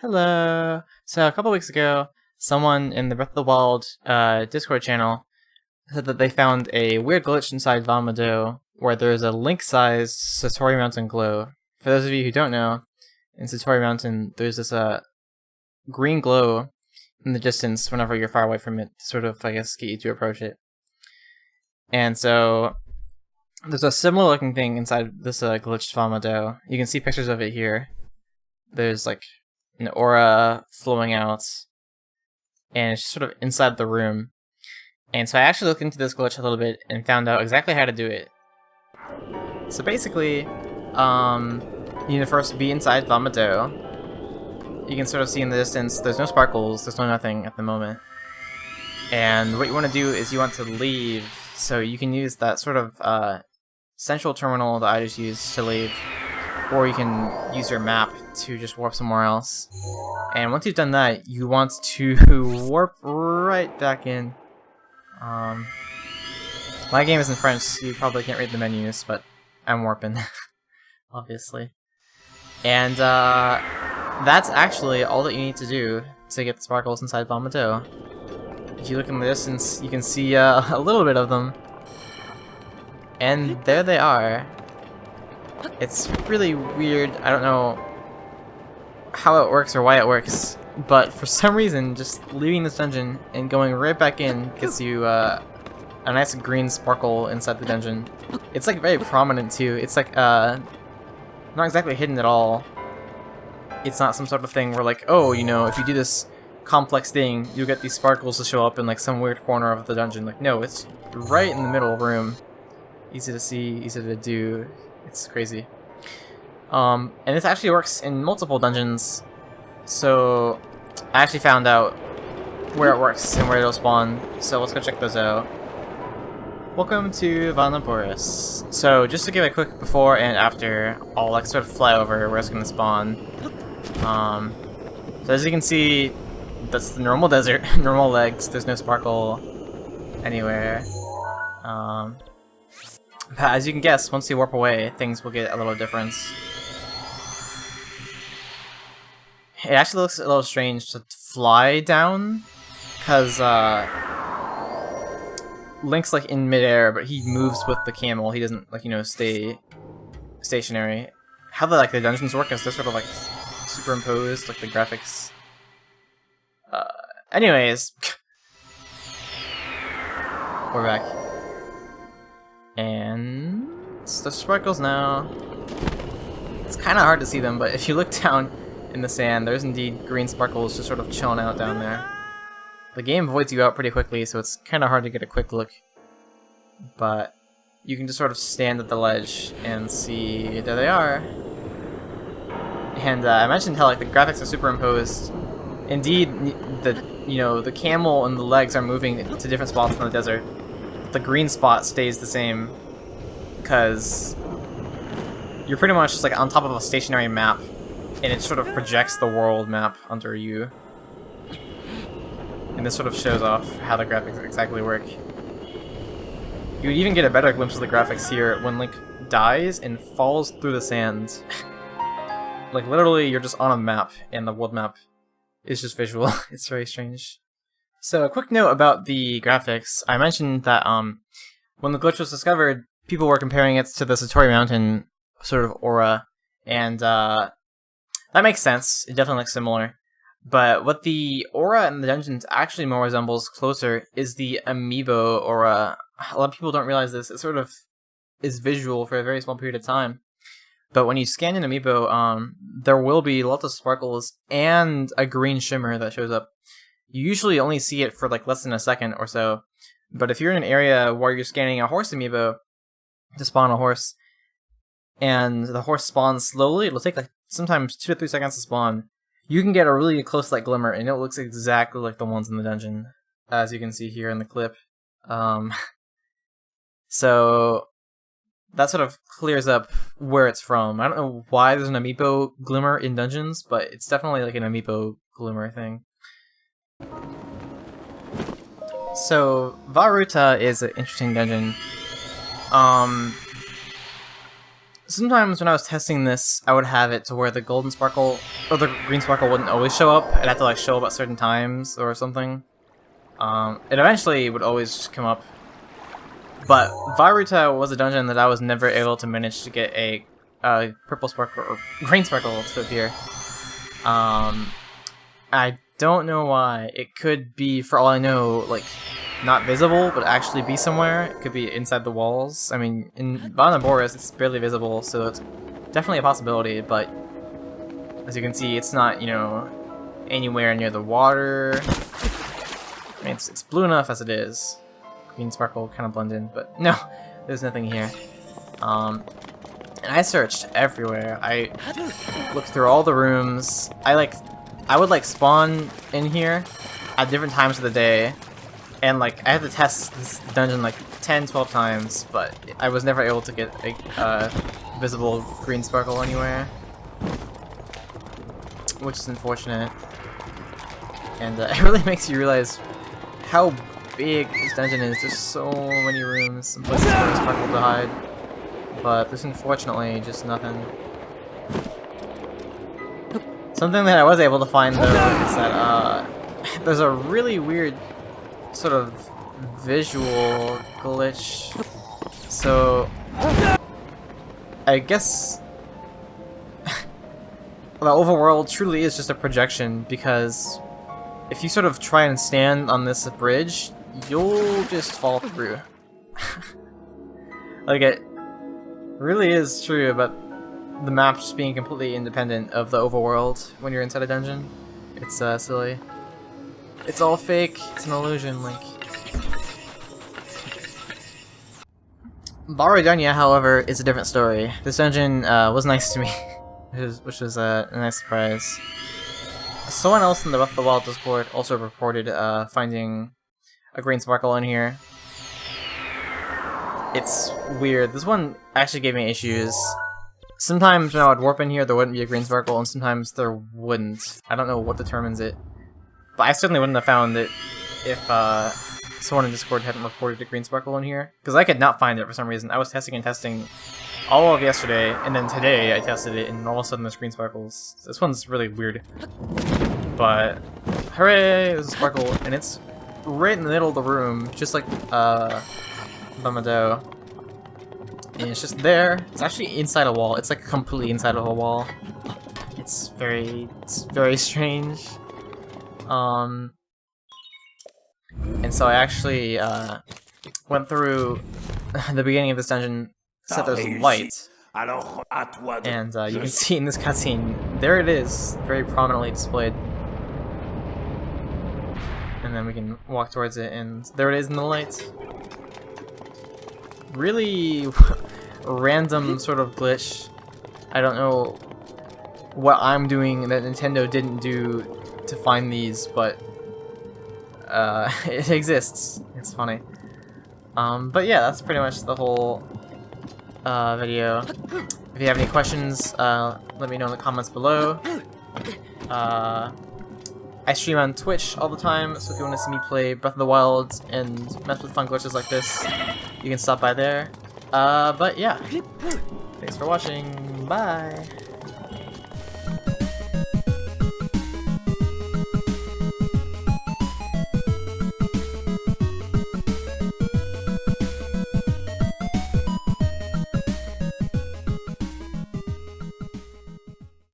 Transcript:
Hello. So a couple weeks ago, someone in the Breath of the Wild Discord channel said that they found a weird glitch inside Vamado where there's a Link-sized Satori Mountain glow. For those of you who don't know, in Satori Mountain, there's this green glow in the distance whenever you're far away from it, to sort of, I guess, get you to approach it. And so there's a similar looking thing inside this glitched Vamado. You can see pictures of it here. There's like an aura flowing out, and it's just sort of inside the room. And so I actually looked into this glitch a little bit and found out exactly how to do it. So basically, you need to first be inside Vamado. You can sort of see in the distance, there's no sparkles, there's no nothing at the moment. And what you want to do is you want to leave, so you can use that sort of central terminal that I just used to leave, or you can use your map to just warp somewhere else. And once you've done that, you want to warp right back in. My game is in French, so you probably can't read the menus, but I'm warping, obviously. And that's actually all that you need to do to get the sparkles inside Vamado. If you look in the distance, you can see a little bit of them. And there they are. It's really weird. I don't know how it works or why it works, but for some reason, just leaving this dungeon and going right back in gets you a nice green sparkle inside the dungeon. It's like very prominent too. It's like not exactly hidden at all. It's not some sort of thing where like, oh, you know, if you do this complex thing, you'll get these sparkles to show up in like some weird corner of the dungeon. Like, no, it's right in the middle of the room. Easy to see, easy to do. It's crazy. And this actually works in multiple dungeons, so I actually found out where it works and where it'll spawn, so let's go check those out. Welcome to Vanaboris. So just to give a quick before and after, I'll like sort of fly over where it's going to spawn. So as you can see, that's the normal desert, normal legs, there's no sparkle anywhere. But as you can guess, once you warp away, things will get a little different. It actually looks a little strange to fly down, because Link's like in midair, but he moves with the camel. He doesn't, like, you know, stay stationary. How the dungeons work is they're sort of like superimposed, like the graphics. Anyways, we're back. And it's the sparkles now. It's kind of hard to see them, but if you look down in the sand, there's indeed green sparkles just sort of chilling out down there. The game voids you out pretty quickly, so it's kind of hard to get a quick look. But you can just sort of stand at the ledge and see, there they are. And I mentioned how like the graphics are superimposed. Indeed, the camel and the legs are moving to different spots in the desert. The green spot stays the same because you're pretty much just like on top of a stationary map, and it sort of projects the world map under you. And this sort of shows off how the graphics exactly work. You would even get a better glimpse of the graphics here when Link dies and falls through the sand. Like literally, you're just on a map, and the world map is just visual. It's very strange. So a quick note about the graphics. I mentioned that when the glitch was discovered, people were comparing it to the Satori Mountain sort of aura, and that makes sense. It definitely looks similar. But what the aura in the dungeons actually more resembles closer is the Amiibo aura. A lot of people don't realize this. It sort of is visual for a very small period of time. But when you scan an Amiibo, there will be lots of sparkles and a green shimmer that shows up. You usually only see it for like less than a second or so, but if you're in an area where you're scanning a horse Amiibo to spawn a horse, and the horse spawns slowly, it'll take like sometimes 2 to 3 seconds to spawn, you can get a really close light glimmer, and it looks exactly like the ones in the dungeon, as you can see here in the clip. So that sort of clears up where it's from. I don't know why there's an Amiibo glimmer in dungeons, but it's definitely like an Amiibo glimmer thing. So, Vah Ruta is an interesting dungeon. sometimes when I was testing this, I would have it to where the golden sparkle or the green sparkle wouldn't always show up. It'd have to like show up at certain times or something. It eventually would always just come up. But Varuta was a dungeon that I was never able to manage to get a purple sparkle or green sparkle to appear. I don't know why. It could be, for all I know, like not visible, but actually be somewhere. It could be inside the walls. I mean, in Boris, it's barely visible, so it's definitely a possibility. But as you can see, it's not, you know, anywhere near the water. I mean, it's blue enough as it is. Green sparkle kind of blend in, but no, there's nothing here. And I searched everywhere. I looked through all the rooms. I would like spawn in here at different times of the day, and like I had to test this dungeon like 10-12 times, but I was never able to get a visible green sparkle anywhere, which is unfortunate. And it really makes you realize how big this dungeon is. There's so many rooms and places for the sparkle to hide, but there's unfortunately just nothing. Something that I was able to find though is that there's a really weird sort of visual glitch. So I guess the overworld truly is just a projection, because if you sort of try and stand on this bridge, you'll just fall through. Like, it really is true about the map just being completely independent of the overworld when you're inside a dungeon. It's silly. It's all fake. It's an illusion, like. Baradanya, however, is a different story. This dungeon was nice to me, which was a nice surprise. Someone else in the Breath of the Wild Discord also reported finding a green sparkle in here. It's weird. This one actually gave me issues. Sometimes when I would warp in here, there wouldn't be a green sparkle, and sometimes there wouldn't. I don't know what determines it. But I certainly wouldn't have found it if someone in Discord hadn't reported a green sparkle in here. Because I could not find it for some reason. I was testing and testing all of yesterday, and then today I tested it, and all of a sudden there's green sparkles. This one's really weird. But, hooray, there's a sparkle, and it's right in the middle of the room, just like Bamado. And it's just there. It's actually inside a wall. It's like completely inside of a wall. It's very strange. And so I actually went through the beginning of this dungeon, set there's light, and you can see in this cutscene, there it is, very prominently displayed. And then we can walk towards it, and there it is in the light. Really random sort of glitch. I don't know what I'm doing that Nintendo didn't do to find these, but it exists. It's funny. But yeah, that's pretty much the whole video. If you have any questions, let me know in the comments below. I stream on Twitch all the time, so if you want to see me play Breath of the Wild and mess with fun glitches like this, you can stop by there. But yeah, thanks for watching. Bye!